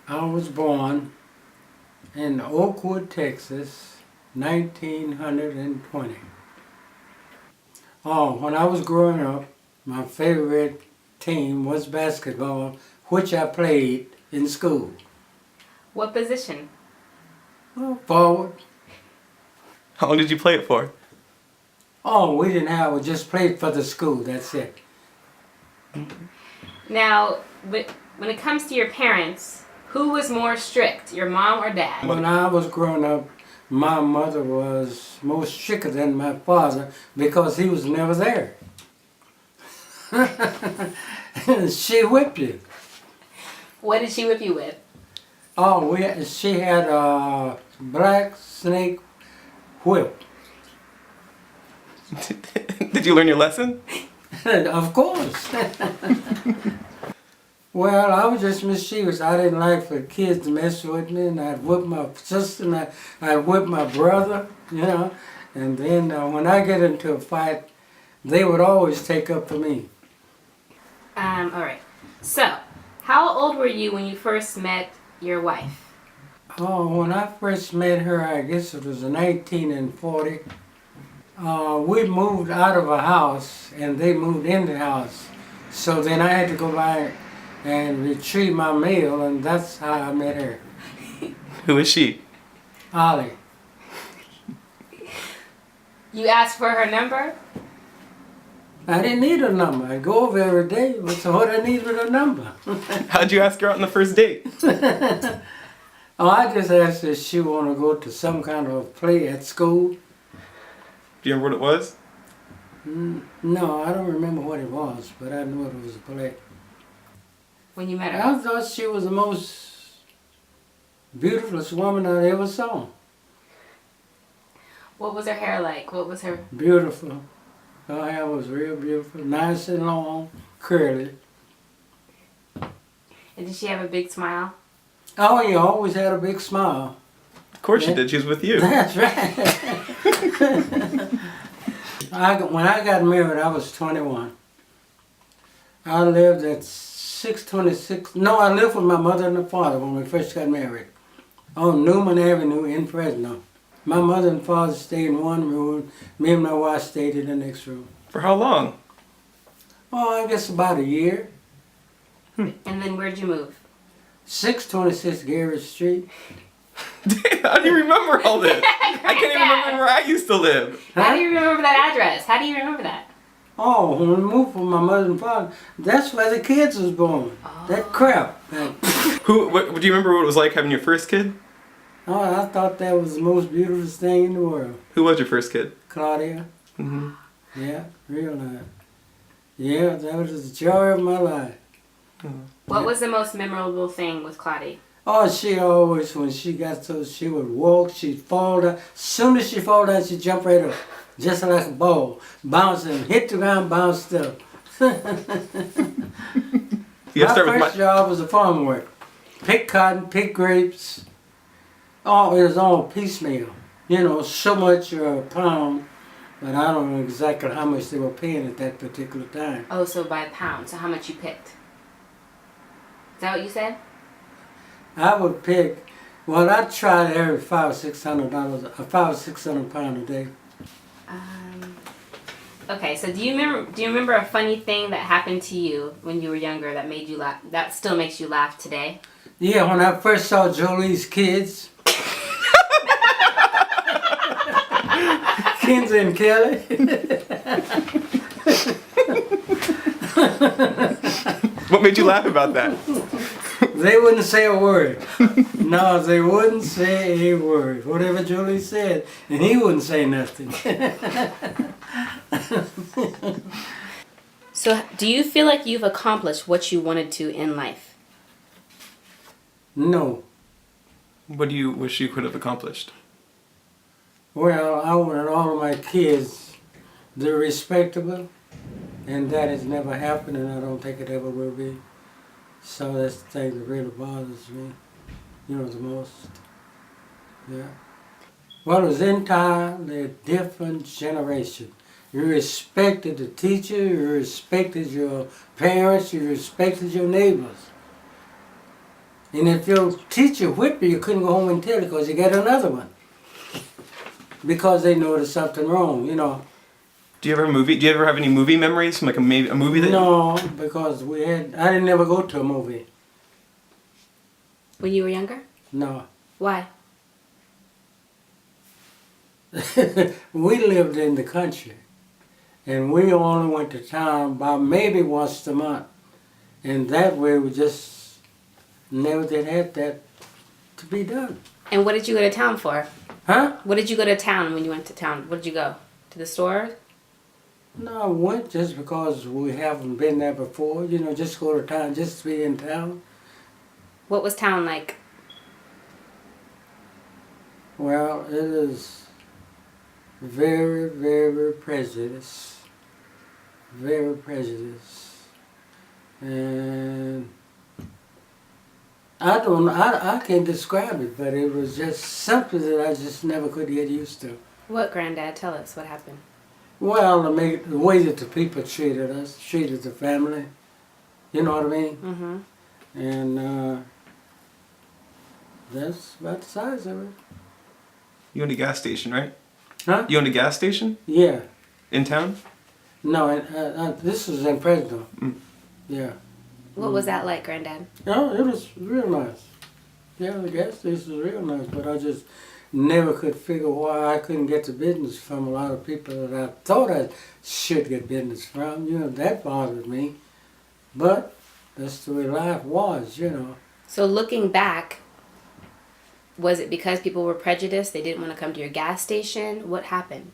I was born in Oakwood, Texas, 1920. Oh, when I was growing up, my favorite team was basketball, which I played in school. What position? Oh, forward. How long did you play it for? Oh, we didn't have, we just played for the school, that's it. Now, when it comes to your parents, who was more strict, your mom or dad? When I was growing up, my mother was more stricter than my father because he was never there. She whipped you. What did she whip you with? Oh, she had a black snake whip. Did you learn your lesson? Of course. Well, I was just mischievous. I didn't like for kids to mess with me, and I'd whip my sister, and I'd whip my brother, you know. And then when I get into a fight, they would always take up for me. All right. So, how old were you when you first met your wife? Oh, when I first met her, I guess it was in 1940. We moved out of a house, and they moved in the house. So then I had to go by and retrieve my mail, and that's how I met her. Who is she? Ollie. You asked for her number? I didn't need a number. I go over every day. So what I need with a number? How'd you ask her out on the first date? Oh, I just asked her if she want to go to some kind of play at school. Do you remember what it was? No, I don't remember what it was, but I knew it was a play. When you met her? I thought she was the most beautifulest woman I ever saw. What was her hair like? What was her... Beautiful. Her hair was real beautiful, nice and long, curly. And did she have a big smile? Oh, you always had a big smile. Of course she did. She was with you. That's right. When I got married, I was 21. I lived at 626. No, I lived with my mother and my father when we first got married on Newman Avenue in Fresno. My mother and father stayed in one room. Me and my wife stayed in the next room. For how long? Oh, I guess about a year. And then where'd you move? 626 Garrett Street. How do you remember all this? I can't even remember where I used to live. How do you remember that address? How do you remember that? Oh, when we moved from my mother and father, that's where the kids was born. Oh. That crap. Do you remember what it was like having your first kid? Oh, I thought that was the most beautiful thing in the world. Who was your first kid? Claudia. Mm-hmm. Yeah, real nice. Yeah, that was the joy of my life. What was the most memorable thing with Claudia? Oh, she always, when she got so, she would walk, she'd fall down. As soon as she fall down, she'd jump right up. Just like a ball. Bounce and hit the ground, bounced up. My first job was a farm work. Pick cotton, pick grapes. Oh, it was all piecemeal. You know, so much a pound, but I don't know exactly how much they were paying at that particular time. Oh, so by the pound. So how much you picked? Is that what you said? I would pick, well, I tried every $500 or $600 pound a day. Okay, so do you remember a funny thing that happened to you when you were younger that made you laugh, that still makes you laugh today? Yeah, when I first saw Jolie's kids. Kinsey and Kelly. What made you laugh about that? They wouldn't say a word. No, they wouldn't say a word. Whatever Julie said, and he wouldn't say nothing. So do you feel like you've accomplished what you wanted to in life? No. What do you wish you could have accomplished? Well, I wanted all of my kids, they're respectable, and that has never happened, and I don't think it ever will be. So that's the thing that really bothers me, you know, the most. Yeah. Well, it was entirely a different generation. You respected the teacher, you respected your parents, you respected your neighbors. And if your teacher whipped you, you couldn't go home and tell it because you got another one. Because they know there's something wrong, you know. Do you ever have any movie memories from like a movie that? No, because I didn't ever go to a movie. When you were younger? No. Why? We lived in the country. And we only went to town about maybe once a month. And that way we just never did have that to be done. And what did you go to town for? Huh? What did you go to town when you went to town? What did you go? To the store? No, I went just because we haven't been there before. You know, just go to town, just to be in town. What was town like? Well, it is very, very prejudiced. Very prejudiced. And I can't describe it, but it was just something that I just never could get used to. What, Granddad? Tell us what happened. Well, the way that the people treated us, treated the family, you know what I mean? Mm-hmm. And that's about the size of it. You owned a gas station, right? Huh? You owned a gas station Yeah. in town? No, this was in Fresno. Mm. Yeah. What was that like, Granddad? No, it was real nice. Yeah, the gas station was real nice, but I just never could figure why I couldn't get the business from a lot of people that I thought I should get business from. You know, that bothered me. But that's the way life was, you know. So looking back, was it because people were prejudiced? They didn't want to come to your gas station? What happened?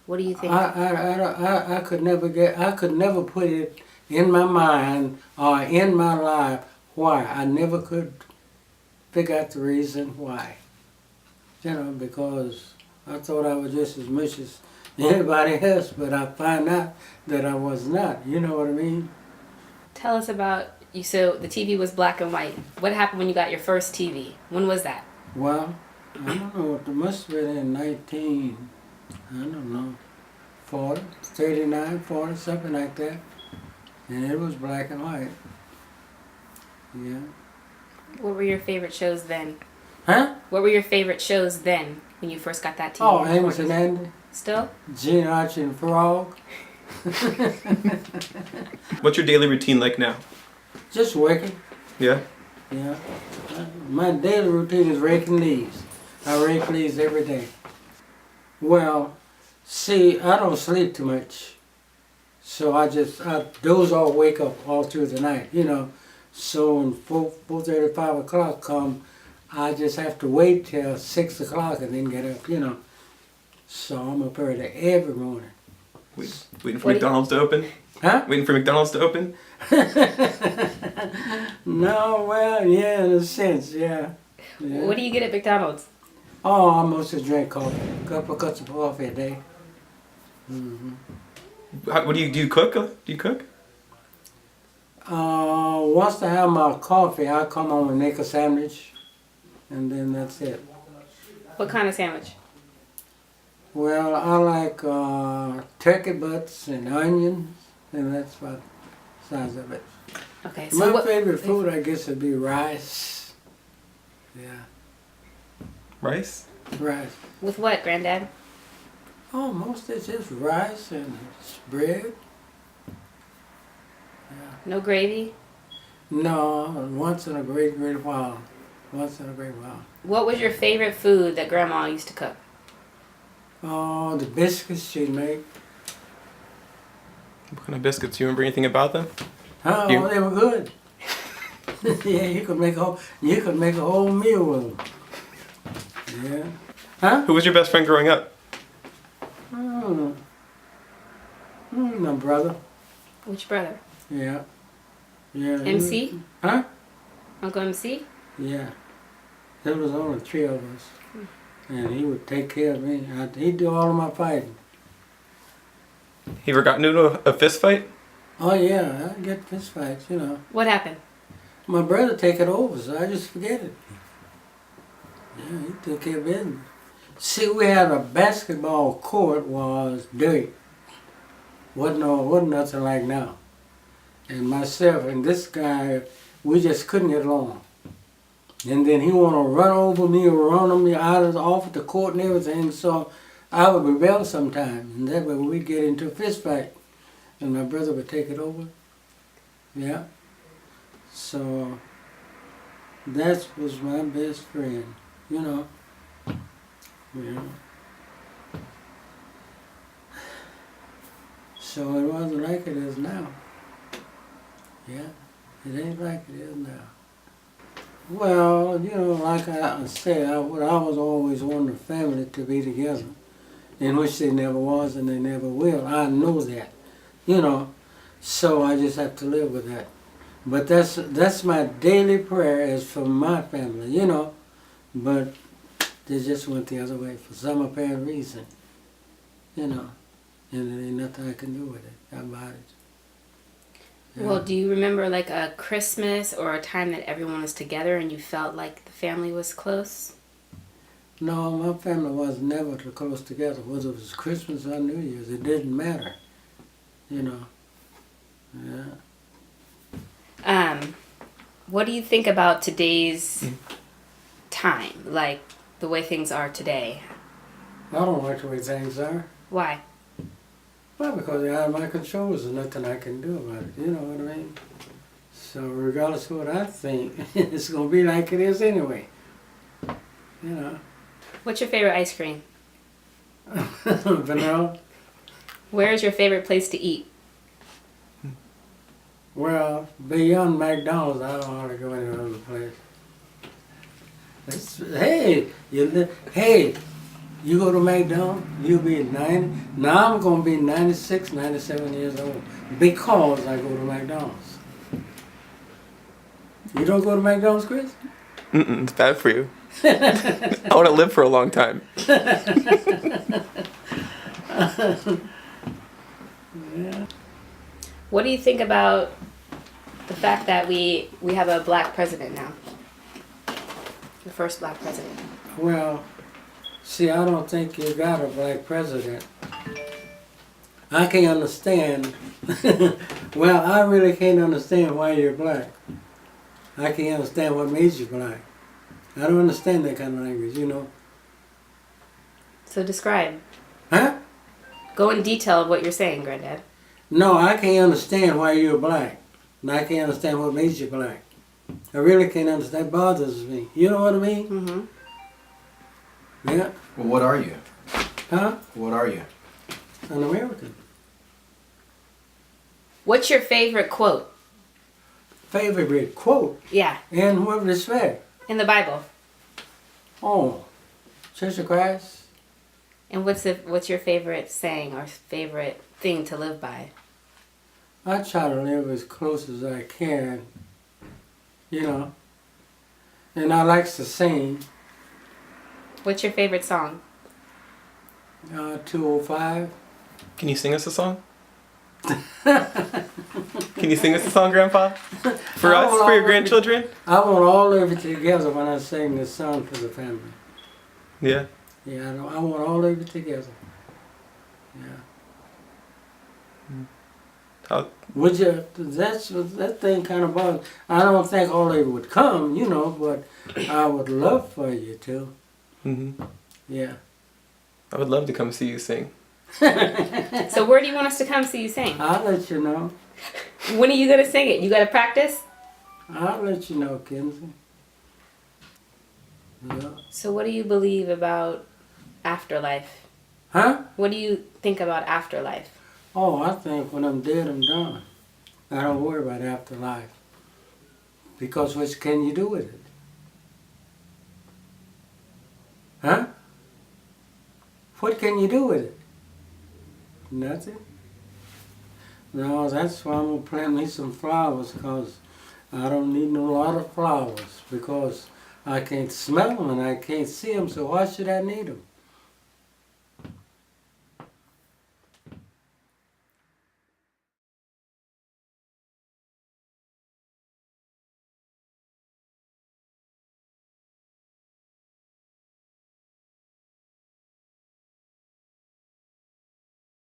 What do you think? I could never put it in my mind or in my life why. I never could figure out the reason why. You know, because I thought I was just as much as anybody else, but I find out that I was not. You know what I mean? Tell us about, so the TV was black and white. What happened when you got your first TV? When was that? Well, I don't know. It must have been in 40, 39, 40, something like that. And it was black and white. Yeah. What were your favorite shows then? Huh? What were your favorite shows then when you first got that TV? Oh, Amos and Andy, Still? Gene Archie and Frog. What's your daily routine like now? Just working. Yeah? Yeah. My daily routine is raking leaves. I rake leaves every day. Well, see, I don't sleep too much. So I doze off, wake up all through the night, you know. So when 4:30, 5 o'clock come, I just have to wait till 6 o'clock and then get up, you know. So I'm up early every morning. Waiting for McDonald's to open? Huh? Waiting for McDonald's to open? No, well, yeah, in a sense, yeah. What do you get at McDonald's? Oh, I mostly drink coffee. A couple of cups of coffee a day. Mm-hmm. What do you cook? Do you cook? Once I have my coffee, I come home and make a sandwich, and then that's it. What kind of sandwich? Well, I like turkey butts and onions, and that's about the size of it. Okay, My favorite food, I guess, would be rice. Yeah, Rice? rice. with what, Granddad? Oh, mostly it's just rice and bread. No gravy? No, once in a great while. Once in a great while. What was your favorite food that Grandma used to cook? Oh, the biscuits she'd make. What kind of biscuits? You remember anything about them? Oh, You- they were good. Yeah, you could make a whole meal with them. Yeah. Huh? Who was your best friend growing up? My brother. Which brother? Yeah. Yeah. MC? Huh? Uncle MC? Yeah. There was only 3 of us. And he would take care of me. He'd do all of my fighting. He ever gotten into a fist fight? Oh yeah, I get fist fights, you know. What happened? My brother take it over, so I just forget it. Yeah, he took care of business. See, we had a basketball court was dirt. Wasn't nothing like now. And myself and this guy, we just couldn't get along. And then he want to run over me or run me out of the off the court and everything. So I would rebel sometime, and that way we'd get into a fist fight, and my brother would take it over. Yeah. So that was my best friend, you know. Yeah. So it wasn't like it is now. Yeah. It ain't like it is now. Well, you know, like I said, I was always wanting the family to be together, in which they never was and they never will. I know that, you know, so I just have to live with that. But that's my daily prayer is for my family, you know, but they just went the other way for some apparent reason, you know, and there ain't nothing I can do with it about it. Yeah. Well, do you remember like a Christmas or a time that everyone was together and you felt like the family was close? No, my family was never too close together, whether it was Christmas or New Year's. It didn't matter, you know. Yeah. What do you think about today's time, like the way things are today? I don't like the way things are. Why? Well, because they're out of my control. There's nothing I can do about it. You know what I mean? So regardless of what I think, it's going to be like it is anyway. You know. What's your favorite ice cream? Vanilla. Where is your favorite place to eat? Well, beyond McDonald's, I don't want to go any other place. Hey, you go to McDonald's, you'll be 90. Now I'm going to be 96, 97 years old because I go to McDonald's. You don't go to McDonald's, Chris? It's bad for you. I want to live for a long time. Yeah. What do you think about the fact that we have a black president now? The first black president. Well, see, I don't think you got a black president. I can't understand. Well, I really can't understand why you're black. I can't understand what made you black. I don't understand that kind of language, you know. So describe. Huh? Go in detail of what you're saying, Granddad. No, I can't understand why you're black. And I can't understand what made you black. I really can't understand. That bothers me. You know what I mean? Mm-hmm. Yeah. Well, what are you? Huh? What are you? An American. What's your favorite quote? Favorite quote? Yeah, In what respect? in the Bible. Oh, Church of Christ. And what's your favorite saying or favorite thing to live by? I try to live as close as I can, you know. And I like to sing. What's your favorite song? 205. Can you sing us a song? Can you sing us a song, Grandpa? For us, for your grandchildren? I want all of it together when I sing this song for the family. Yeah. Yeah, I want all of it together. Yeah. How, Would you? That thing kind of bothers. I don't think all of it would come, you know, but I would love for you to. Yeah. I would love to come see you sing. So where do you want us to come see you sing? I'll let you know. When are you going to sing it? You got to practice? I'll let you know, Kenzie. Yeah. So what do you believe about afterlife? Huh? What do you think about afterlife? Oh, I think when I'm dead, I'm done. I don't worry about afterlife. Because what can you do with it? Huh? What can you do with it? Nothing. No, that's why I'm going to plant me some flowers, because I don't need no lot of flowers, because I can't smell them and I can't see them, so why should I need them?